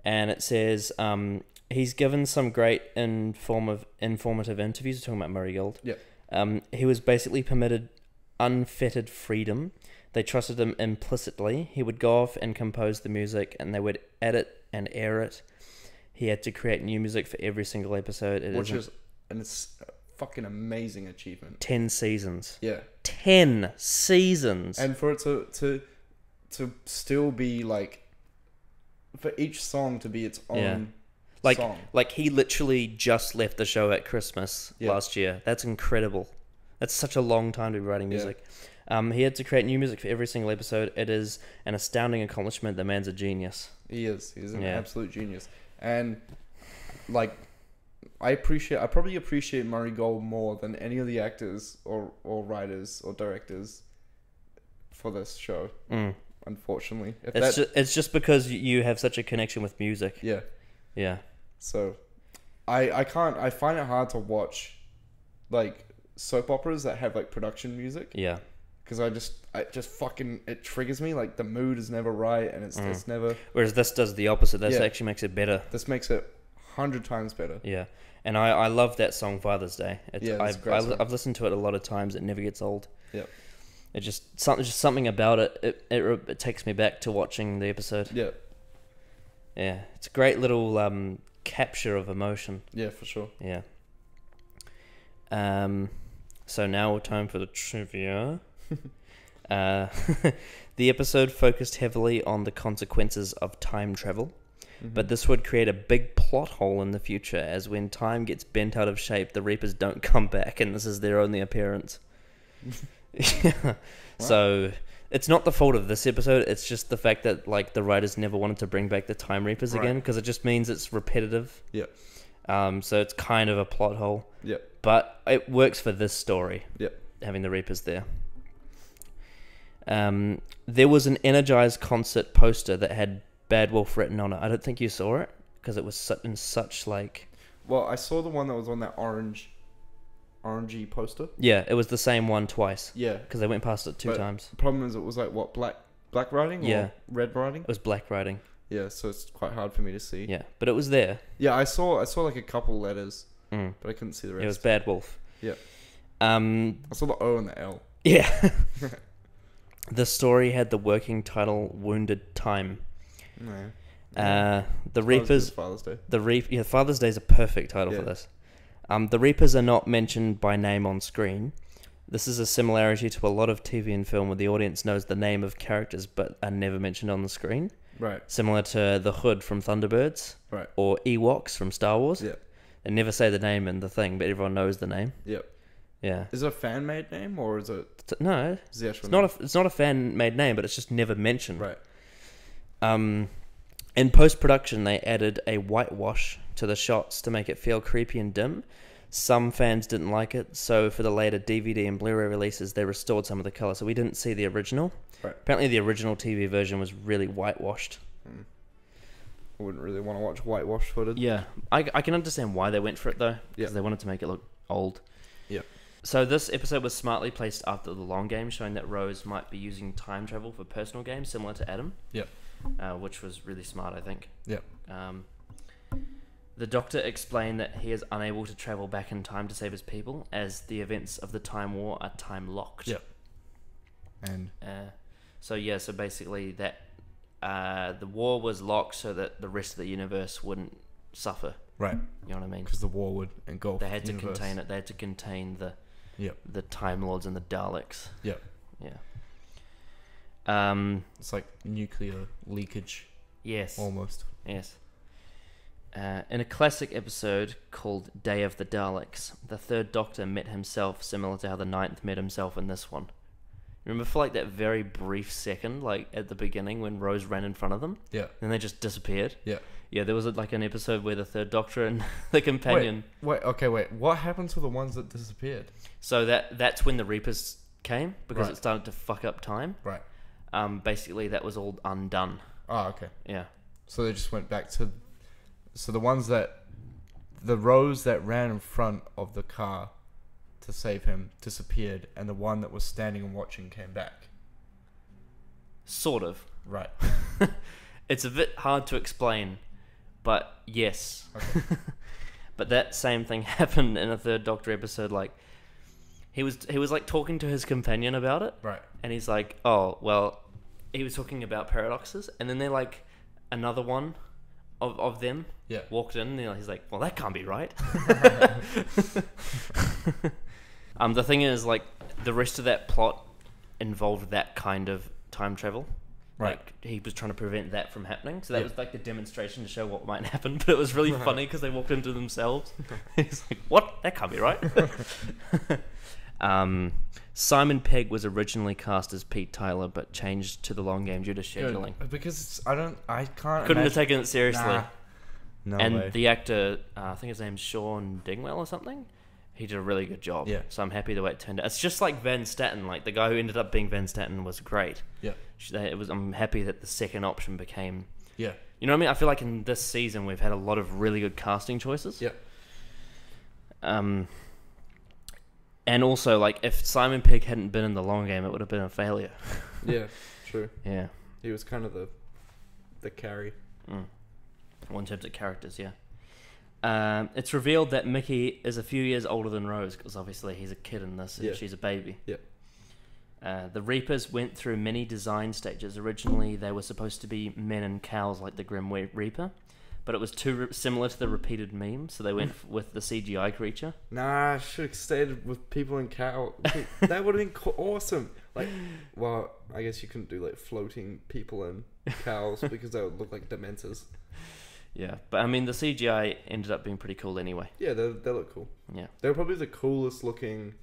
and it says he's given some great informative interviews. We're talking about Murray Gold. Yeah. He was basically permitted unfettered freedom. They trusted him implicitly. He would go off and compose the music, and they would edit and air it. He had to create new music for every single episode. It's a fucking amazing achievement. 10 seasons. Yeah, 10 seasons. and for it to still be like, for each song to be its own Yeah. song. Like he literally just left the show at Christmas Yeah. last year. That's incredible. That's such a long time to be writing music. He had to create new music for every single episode. It is an astounding accomplishment. The man's a genius. He is. He's an Yeah. absolute genius. And like, I probably appreciate Murray Gold more than any of the actors or writers or directors for this show. Mm. Unfortunately, It's just because you have such a connection with music. yeah. Yeah. So, I find it hard to watch, like, soap operas that have like production music, Yeah. because it triggers me. Like, the mood is never right, and it's never. Whereas this does the opposite. This Yeah. actually makes it better. This makes it 100 times better. Yeah. And I love that song, Father's Day. Yeah, it's a great song. I've listened to it a lot of times. It never gets old. Yep. It just something about it. It takes me back to watching the episode. Yeah. Yeah. It's a great little capture of emotion. Yeah, for sure. Yeah. So now time for the trivia. The episode focused heavily on the consequences of time travel, but this would create a big plot hole in the future, as when time gets bent out of shape, the Reapers don't come back, and this is their only appearance. Yeah. So it's not the fault of this episode. It's just the fact that like the writers never wanted to bring back the Time Reapers Right. again, because it just means it's repetitive. Yeah. So it's kind of a plot hole. Yeah. But it works for this story, Yeah. having the Reapers there. There was an Energized concert poster that had Bad Wolf written on it. I don't think you saw it, because it was in such like... Well, I saw the one that was on that orangey poster. Yeah, it was the same one twice, Yeah. because they went past it two But times. The problem is, it was like what, black writing or Yeah. red writing? It was black writing. Yeah, so it's quite hard for me to see. Yeah, but it was there. Yeah, I saw like a couple letters, Mm. but I couldn't see the It was rest. Bad Wolf. Yeah. Um, I saw the O and the L. yeah. The story had the working title Wounded Time. No. The Reapers... Father's Day. Father's Day is a perfect title for Yeah. this. The Reapers are not mentioned by name on screen. This is a similarity to a lot of TV and film where the audience knows the name of characters but are never mentioned on the screen. Right. Similar to the Hood from Thunderbirds Right. or Ewoks from Star Wars. Yeah. They never say the name in the thing, but everyone knows the name. Yep. Yeah. Is it a fan made name or is it No, the actual it's not a fan made name, but it's just never mentioned. Right. In post-production, they added a whitewash to the shots to make it feel creepy and dim. Some fans didn't like it, so for the later DVD and Blu-ray releases, they restored some of the color. So we didn't see the original. Right. Apparently, the original TV version was really whitewashed. I wouldn't really want to watch whitewash footage. Yeah, I can understand why they went for it though, because Yeah. they wanted to make it look old. Yeah. So this episode was smartly placed after the long game, showing that Rose might be using time travel for personal games, similar to Adam. Yep. Which was really smart, I think. Yep. The Doctor explained that he is unable to travel back in time to save his people, as the events of the Time War are time locked. Yep. And So basically that the war was locked so that the rest of the universe wouldn't suffer. Right. You know what I mean? Because the war would engulf. They had to universe. contain it. They had to contain Yep. the Time Lords and the Daleks. Yep. Yeah. It's like nuclear leakage, Yes. almost. Yes. In a classic episode called Day of the Daleks, the Third Doctor met himself similar to how the Ninth met himself in this one. Remember for like that very brief second, like at the beginning when Rose ran in front of them, Yeah. and they just disappeared? Yeah. Yeah, there was like an episode where the Third Doctor and the companion... Wait. What happened to the ones that disappeared? So that's when the Reapers came, because Right. it started to fuck up time. Right. Basically, that was all undone. Oh, okay. Yeah. So they just went back to. So the Rose that ran in front of the car to save him disappeared, and the one that was standing and watching came back. Sort of. Right. It's a bit hard to explain, but yes. Okay. But that same thing happened in a Third Doctor episode. Like he was like talking to his companion about it, Right. and he's like, "Oh, well," he was talking about paradoxes, and then they're like another one of them Yeah. walked in, and he's like, "Well, that can't be right." The thing is, like, the rest of that plot involved that kind of time travel. Right. Like, he was trying to prevent that from happening. So that Yeah. was like the demonstration to show what might happen. But it was really funny because they walked into themselves. He's like, what? That can't be right. Simon Pegg was originally cast as Pete Tyler, but changed to the long game due to scheduling. Good. Because I can't. Couldn't have imagine- taken it seriously. Nah. No And way. the actor, I think his name's Sean Dingwell or something. He did a really good job. Yeah. So I'm happy the way it turned out. It's just like Van Statten. Like the guy who ended up being Van Statten was great. Yeah. I'm happy that the second option became. Yeah. You know what I mean? I feel like in this season we've had a lot of really good casting choices. Yeah. And also, like, if Simon Pegg hadn't been in the long game, it would have been a failure. Yeah. True. Yeah. He was kind of the carry. Well, in terms of characters, yeah. It's revealed that Mickey is a few years older than Rose, because obviously he's a kid in this and Yeah. she's a baby. Yeah. The Reapers went through many design stages. Originally, they were supposed to be men and cows like the Grim Reaper, but it was too similar to the repeated meme, so they went with the CGI creature. Nah, I should have stayed with people in cow. That would have been awesome. Like, well, I guess you couldn't do like floating people and cows because they would look like dementors. Yeah, but I mean, the CGI ended up being pretty cool anyway. Yeah, they look cool. Yeah. They were probably the coolest looking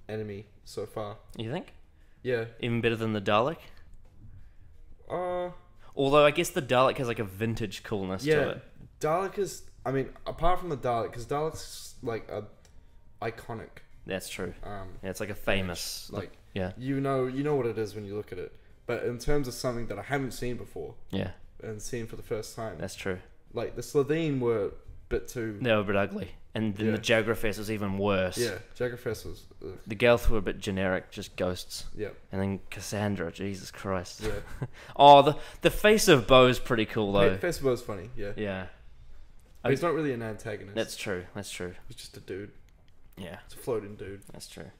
enemy so far. You think? Yeah. Even better than the Dalek? Uh, Although I guess the Dalek has like a vintage coolness to yeah. it. Dalek is. I mean, apart from the Dalek, because Dalek's like a iconic. That's true. Yeah, it's like a famous, like yeah, you know what it is when you look at it. But in terms of something that I haven't seen before yeah, and seen for the first time, that's true. like the Slovene were a bit too. They were a bit ugly, and then Yeah. the Jagrafess was even worse. Yeah, Jagrafess was. The Gelth were a bit generic, just ghosts. Yeah. And then Cassandra, Jesus Christ. Yeah. Oh, the face of Bo's pretty cool though. Festival's funny. Yeah. Yeah, But he's not really an antagonist. that's true. That's true. He's just a dude. Yeah, It's a floating dude. that's true.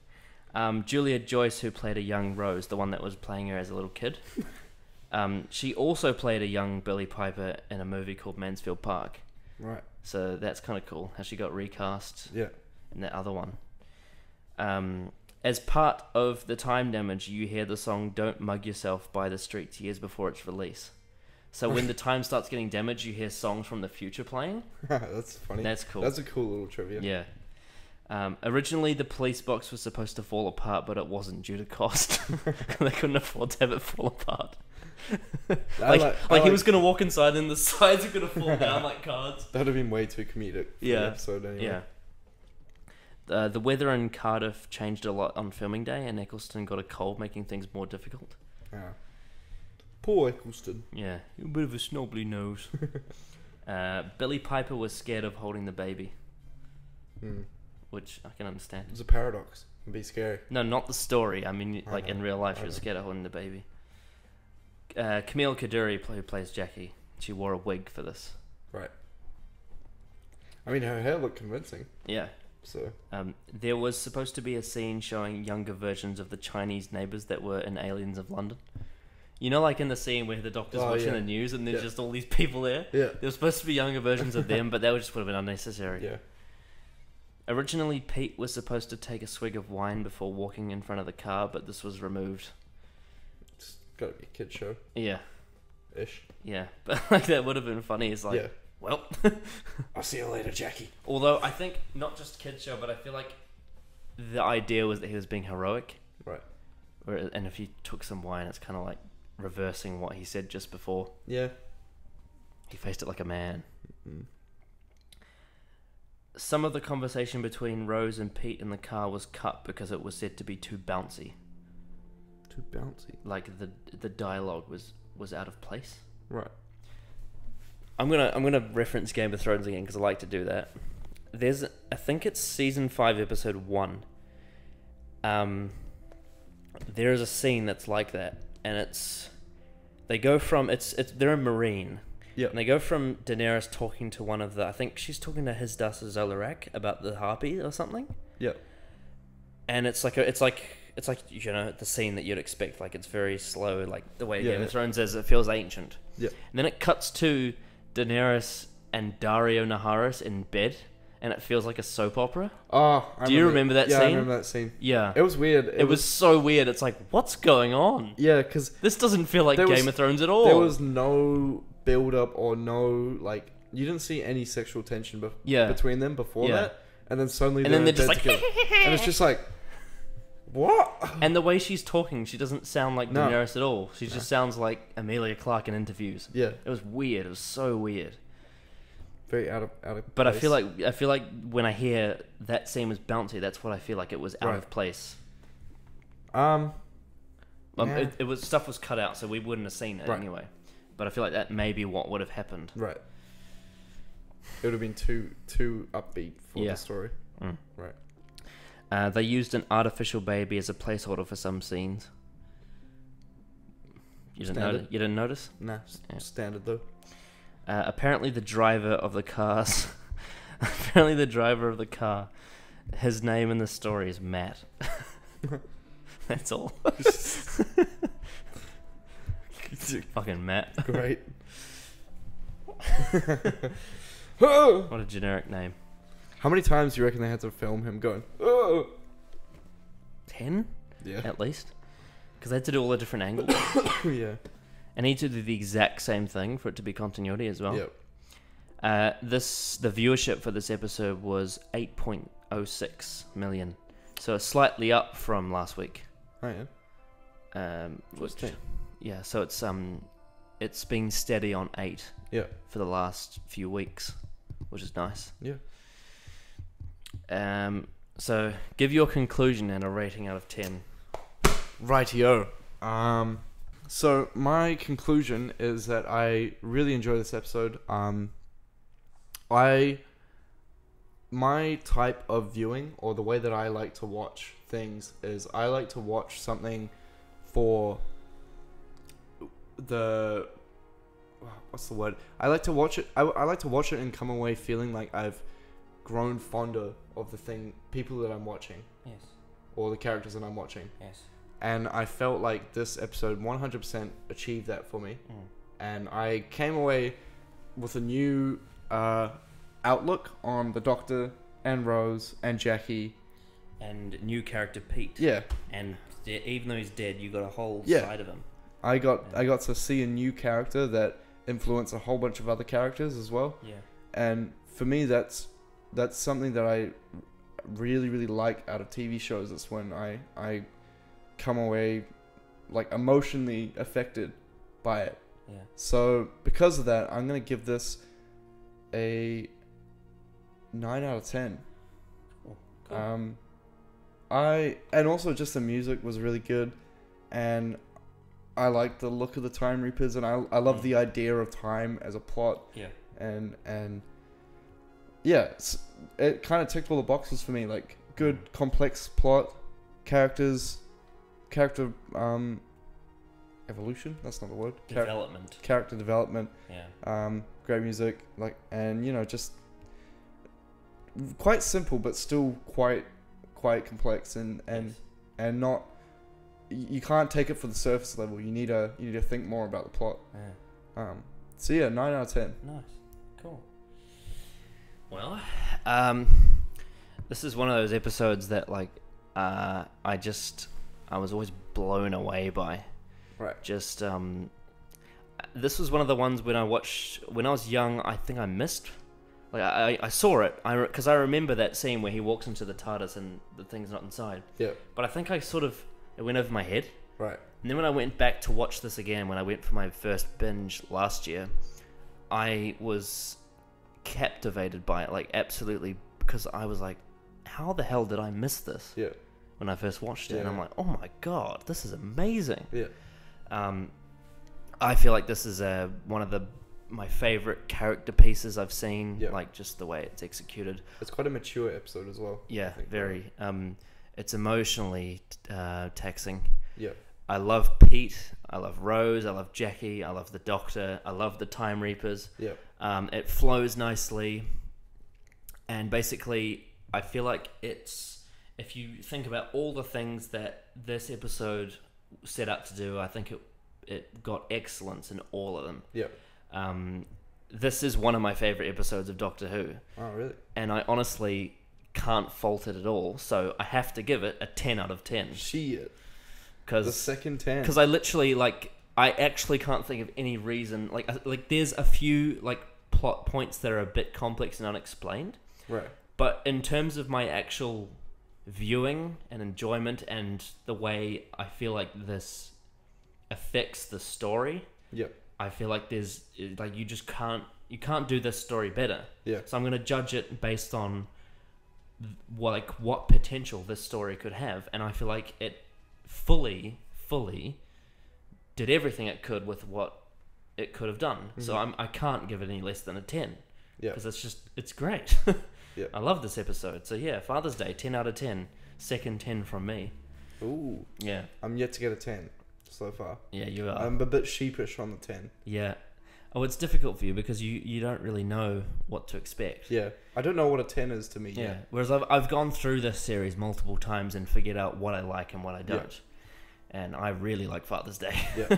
Julia Joyce, who played a young Rose, the one that was playing her as a little kid, she also played a young Billy Piper in a movie called Mansfield Park. Right. So that's kind of cool how she got recast Yeah. in that other one. As part of the time damage, you hear the song "Don't Mug Yourself" by The Streets years before its release. So when the time starts getting damaged, you hear songs from the future playing. That's funny. That's cool. That's a cool little trivia. Yeah. Originally, the police box was supposed to fall apart, but it wasn't due to cost. They couldn't afford to have it fall apart. He was gonna walk inside, and the sides are gonna fall down like cards. That'd have been way too comedic for the episode anyway. Yeah. The weather in Cardiff changed a lot on filming day, and Eccleston got a cold, making things more difficult. Yeah. Poor Eccleston. Yeah, a bit of a snobbly nose. Billy Piper was scared of holding the baby, which I can understand. It's a paradox. It'd be scary. No, not the story. I mean, I like know, in real life, I she was know. scared of holding the baby. Camille Kaduri, who plays Jackie, she wore a wig for this. Right. I mean, her hair looked convincing. Yeah. So. There was supposed to be a scene showing younger versions of the Chinese neighbours that were in Aliens of London. You know, like in the scene where the doctor's Oh, watching yeah. the news and there's Yeah. just all these people there. Yeah. There were supposed to be younger versions of them, but that just would have been unnecessary. Yeah. Originally, Pete was supposed to take a swig of wine before walking in front of the car, but this was removed. It's gotta be a kid show Yeah, ish. yeah. But like that would have been funny. It's like, Yeah. well. I'll see you later, Jackie. Although I think not just kids show, but I feel like the idea was that he was being heroic. Right. And if he took some wine, it's kind of like reversing what he said just before. Yeah. He faced it like a man. Mm. Some of the conversation between Rose and Pete in the car was cut because it was said to be too bouncy. Too bouncy. Like the dialogue was out of place. Right. I'm gonna reference Game of Thrones again because I like to do that. I think it's season 5, episode 1. There is a scene that's like that, and they're a Marine. Yep. And they go from Daenerys talking to one of the, I think she's talking to Hizdahr Zolarak about the harpy or something. Yep. And it's like you know, the scene that you'd expect, like it's very slow, like the way Yeah, Game yeah. of Thrones is, it feels ancient. Yep. And then it cuts to Daenerys and Dario Naharis in bed, and it feels like a soap opera. Oh, Do you remember that yeah, scene? I remember that scene. Yeah. It was weird. It was so weird. It's like, what's going on? Yeah, because This doesn't feel like There Game was- of Thrones at all. there was no build up or no like you didn't see any sexual tension Yeah. between them before Yeah. that, and then suddenly And then they're just dead like, together. And it's just like, what? and the way she's talking, she doesn't sound like No. Daenerys at all. She just sounds like Amelia Clark in interviews. Yeah, It was weird. It was so weird. very out of But place. I feel like when I hear that scene was bouncy, that's what I feel like it was out Right. of place. Yeah. It was stuff was cut out, so we wouldn't have seen it Right. anyway. But I feel like that may be what would have happened. Right. It would have been too upbeat for Yeah. the story. Mm. Right. They used an artificial baby as a placeholder for some scenes. You didn't Standard. notice? You didn't notice? Nah, Yeah. standard though. Apparently, the driver of the cars. Apparently, the driver of the car. His name in the story is Matt. That's all. Fucking Matt. Great. What a generic name. How many times do you reckon they had to film him going? Oh! 10 Yeah. at least, because they had to do all the different angles, Yeah. and he had to do the exact same thing for it to be continuity as well. Yep. The viewership for this episode was 8.06 million, so it's slightly up from last week. Oh yeah. Which, 10. yeah, so it's been steady on 8 Yeah. for the last few weeks, which is nice. Yeah. So give your conclusion and a rating out of 10. Rightio. So my conclusion is that I really enjoy this episode. My type of viewing, or the way that I like to watch things, is I like to watch something for the what's the word? I like to watch it. I like to watch it and come away feeling like I've grown fonder of the people that I'm watching, Yes. or the characters that I'm watching. Yes. And I felt like this episode 100% achieved that for me. And I came away with a new outlook on the Doctor and Rose and Jackie. And new character Pete. Yeah, And even though he's dead, you got a whole Yeah. side of him. I got to see a new character that influenced a whole bunch of other characters as well. Yeah. And for me, that's something that I really, really like out of TV shows. It's when I come away like emotionally affected by it. Yeah. So because of that, I'm gonna give this a 9 out of 10. Cool. And also just the music was really good, and I like the look of the Time Reapers, and I love the idea of time as a plot, Yeah. and yeah, it kind of ticked all the boxes for me. Like good complex plot, character evolution. That's not the word. Development. Character development. Yeah. Great music, and just quite simple, but still quite complex and Yes. and not you can't take it for the surface level. You need to think more about the plot. Yeah. So yeah, 9 out of 10. Nice. Cool. Well, this is one of those episodes that like I was always blown away by. Right. Just this was one of the ones when I was young. I think I missed. Like I saw it. Because I remember that scene where he walks into the TARDIS and the thing's not inside. Yeah. But I think it went over my head. Right. And then when I went back to watch this again, when I went for my first binge last year, I was captivated by it, like absolutely, because I was like, how the hell did I miss this? Yeah. When I first watched it, Yeah. and I'm like, oh my god, this is amazing. Yeah. I feel like this is one of my favorite character pieces I've seen. Yeah. Like just the way it's executed. It's quite a mature episode as well. Yeah, I think. very. It's emotionally taxing. Yeah. I love Pete. I love Rose. I love Jackie. I love the Doctor. I love the Time Reapers. Yeah. It flows nicely, and basically, I feel like it's, if you think about all the things that this episode set out to do, I think it got excellence in all of them. Yeah. This is one of my favorite episodes of Doctor Who, Oh, really? and I honestly can't fault it at all. So I have to give it a 10 out of 10. Shit. The Because second 10. I literally, like, I actually can't think of any reason. Like there's a few, like, plot points that are a bit complex and unexplained. Right. But in terms of my actual viewing and enjoyment and the way I feel like this affects the story, Yeah. I feel like there's, like, you can't do this story better. Yeah. So I'm going to judge it based on what potential this story could have, and I feel like it fully did everything it could with what it could have done. So I can't give it any less than a 10. Yeah. Because it's great. Yeah. I love this episode. So yeah, Father's Day, 10 out of 10. Second 10 from me. Ooh. Yeah. I'm yet to get a 10 so far. Yeah, you are. I'm a bit sheepish on the 10. Yeah. Oh, it's difficult for you because you don't really know what to expect. Yeah. I don't know what a 10 is to me Yeah. yet. Whereas I've gone through this series multiple times and figured out what I like and what I don't. And I really like Father's Day. Yeah.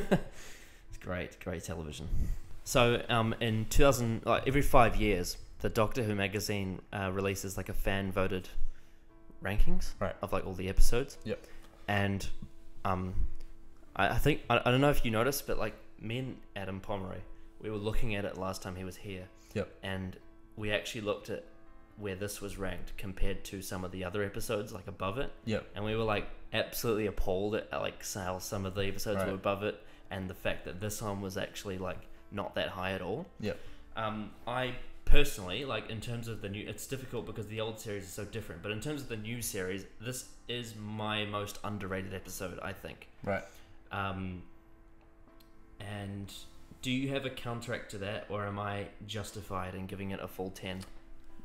It's great television. So in 2000, like every 5 years, the Doctor Who magazine releases like a fan voted rankings of like all the episodes. Yep. And I think I don't know if you noticed, but like me and Adam Pomeroy, we were looking at it last time he was here. Yep. And we actually looked at where this was ranked compared to some of the other episodes like above it. Yep. And we were like absolutely appalled at like how some of the episodes Right. were above it, and the fact that this one was actually like not that high at all. Yep. I personally, like, in terms of the new, it's difficult because the old series is so different, but in terms of the new series, this is my most underrated episode, I think. Right. And do you have a counteract to that, or am I justified in giving it a full 10?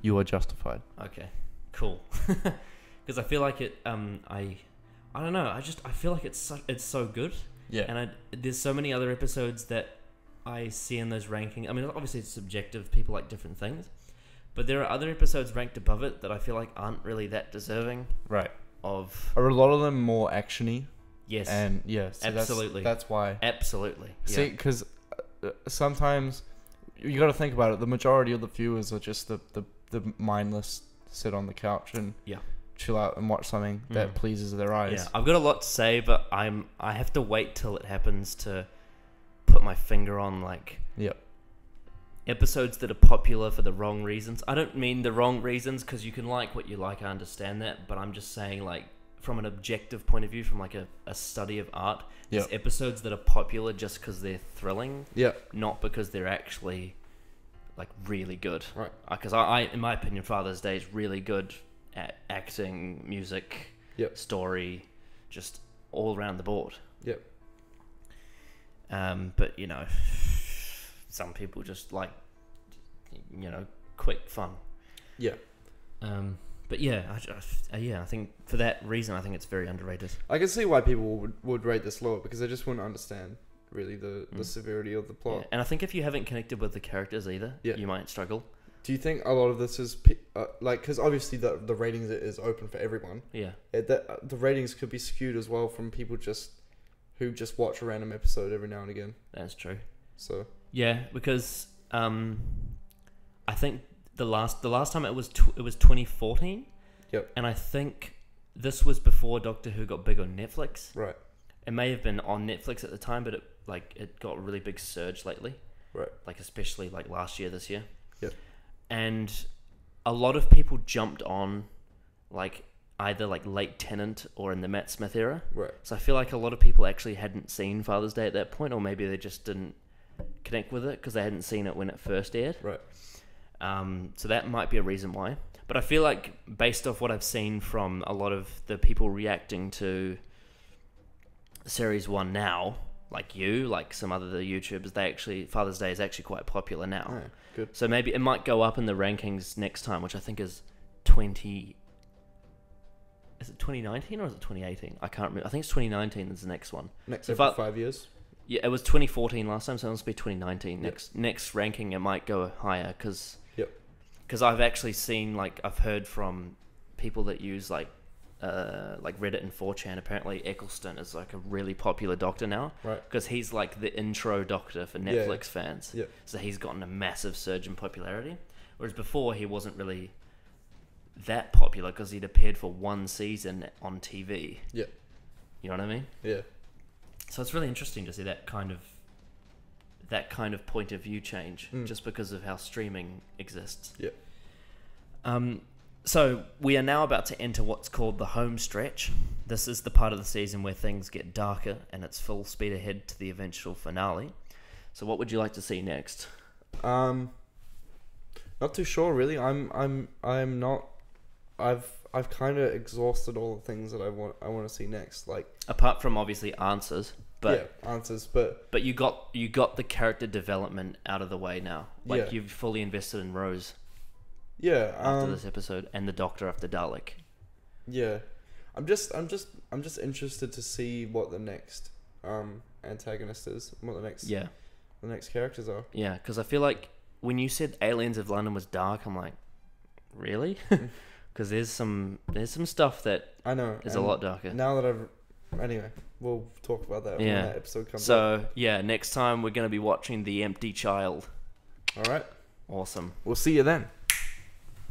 You are justified. Okay, cool. Because I feel like it, I don't know, I feel like it's so good. Yeah. And there's so many other episodes that I see in those rankings. I mean, obviously it's subjective. People like different things. But there are other episodes ranked above it that I feel like aren't really that deserving Right. of... Are a lot of them more actiony? Yes. And yeah, so Absolutely. That's why. Absolutely. See, Yeah. because sometimes you got to think about it. The majority of the viewers are just the mindless sit on the couch and Yeah. chill out and watch something that pleases their eyes. Yeah. I've got a lot to say, but I have to wait till it happens to put my finger on, like... Yep. Episodes that are popular for the wrong reasons. I don't mean the wrong reasons, because you can like what you like, I understand that, but I'm just saying, like, from an objective point of view, from like a study of art, Yep. there's episodes that are popular just because they're thrilling, Yep. not because they're actually like really good. Right. Because I, in my opinion, Father's Day is really good at acting, music, Yep. story, just all around the board. Yep. But you know, some people just like, you know, quick fun. Yeah. But yeah, I think for that reason, I think it's very underrated. I can see why people would rate this lower, because they just wouldn't understand really the severity of the plot. Yeah. And I think if you haven't connected with the characters either, Yeah. you might struggle. Do you think a lot of this is like, because obviously the ratings is open for everyone. Yeah. The ratings could be skewed as well from people who just watch a random episode every now and again. That's true. So Yeah, because I think the last time it was 2014. Yep. And I think this was before Doctor Who got big on Netflix. right, It may have been on Netflix at the time, but it got a really big surge lately. right, Like especially like last year, this year. Yep. And a lot of people jumped on like either like late Tennant or in the Matt Smith era. right, So I feel like a lot of people actually hadn't seen Father's Day at that point, or maybe they just didn't connect with it because they hadn't seen it when it first aired. right. So that might be a reason why. But I feel like based off what I've seen from a lot of the people reacting to Series 1 now, like you, like some other YouTubers, Father's Day is actually quite popular now. Oh, yeah, good. So maybe it might go up in the rankings next time, which I think is is it 2019 or is it 2018? I can't remember. I think it's 2019 is the next one. Next If every I- 5 years. Yeah, it was 2014 last time, so it must be 2019. Yep. Next ranking, it might go higher because Yep. I've actually seen, like, I've heard from people that use like Reddit and 4chan. Apparently, Eccleston is like a really popular Doctor now, Right. because he's like the intro Doctor for Yeah. Netflix fans. Yep. So he's gotten a massive surge in popularity, whereas before he wasn't really that popular because he'd appeared for one season on TV. Yep. You know what I mean? Yeah. So it's really interesting to see that kind of point of view change, just because of how streaming exists. Yeah. So we are now about to enter what's called the home stretch. This is the part of the season where things get darker and it's full speed ahead to the eventual finale. So what would you like to see next? Not too sure really. I'm not. I've kind of exhausted all the things that I want to see next. Like, Apart from obviously answers, but yeah, answers, but you got the character development out of the way now. Like Yeah. you've fully invested in Rose yeah. after this episode and the Doctor after Dalek. Yeah, I'm just interested to see what the next antagonist is, what the next Yeah. characters are. Yeah, because I feel like when you said Aliens of London was dark, I'm like, really? Because there's some stuff that I know is a and lot darker. now that anyway, we'll talk about that when Yeah. that episode comes up. So yeah, next time we're gonna be watching The Empty Child. All right, Awesome. we'll see you then.